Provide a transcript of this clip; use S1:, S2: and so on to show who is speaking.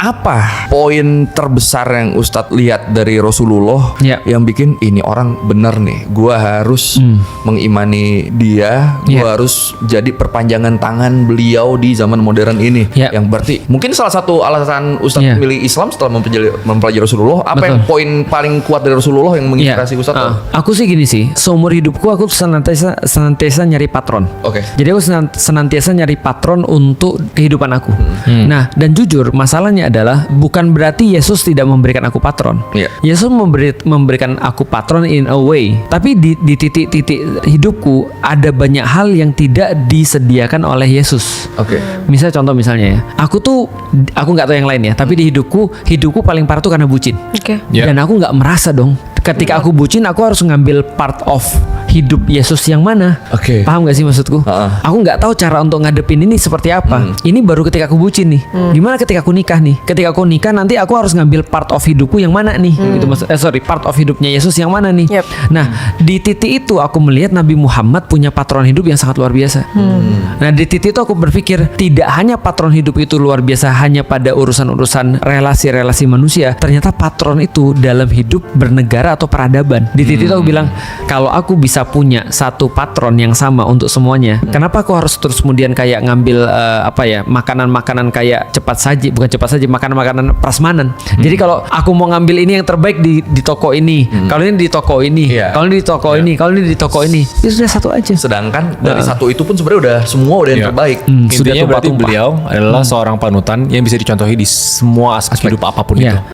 S1: Apa poin terbesar yang Ustadz lihat dari Rasulullah yang bikin ini orang bener nih, gua harus mengimani dia, gua harus jadi perpanjangan tangan beliau di zaman modern ini. Yang berarti mungkin salah satu alasan Ustadz milih Islam setelah mempelajari Rasulullah. Apa yang poin paling kuat dari Rasulullah yang menginspirasi Ustadz?
S2: Aku sih gini sih, seumur hidupku aku senantiasa nyari patron. Jadi aku senantiasa nyari patron untuk kehidupan aku. Nah, dan jujur masalahnya adalah bukan berarti Yesus tidak memberikan aku patron. Yesus memberikan aku patron in a way, tapi di titik-titik hidupku ada banyak hal yang tidak disediakan oleh Yesus. Misal contoh misalnya ya, aku nggak tahu yang lain ya, tapi di hidupku paling parah tuh karena bucin. Dan aku nggak merasa dong. Ketika aku bucin, aku harus ngambil part of hidup Yesus yang mana? Paham gak sih maksudku? Aku nggak tahu cara untuk ngadepin ini seperti apa. Ini baru ketika aku bucin nih. Gimana ketika aku nikah nih? Ketika aku nikah nanti aku harus ngambil part of hidupku yang mana nih? Gitu part of hidupnya Yesus yang mana nih? Nah, di titik itu aku melihat Nabi Muhammad punya patron hidup yang sangat luar biasa. Nah, di titik itu aku berpikir tidak hanya patron hidup itu luar biasa hanya pada urusan-urusan relasi-relasi manusia. Ternyata patron itu dalam hidup bernegara atau peradaban. Di titik itu aku bilang, kalau aku bisa punya satu patron yang sama untuk semuanya, kenapa aku harus terus kemudian kayak ngambil makanan-makanan kayak makanan-makanan prasmanan. Jadi kalau aku mau ngambil ini yang terbaik di toko ini, kalau ini di toko ini, kalau ini di toko ini, kalau ini di toko ini, itu sudah satu aja.
S1: Sedangkan dari satu itu pun sebenarnya udah yang terbaik.
S3: Intinya berarti beliau adalah seorang panutan yang bisa dicontohi di semua aspek hidup apapun itu.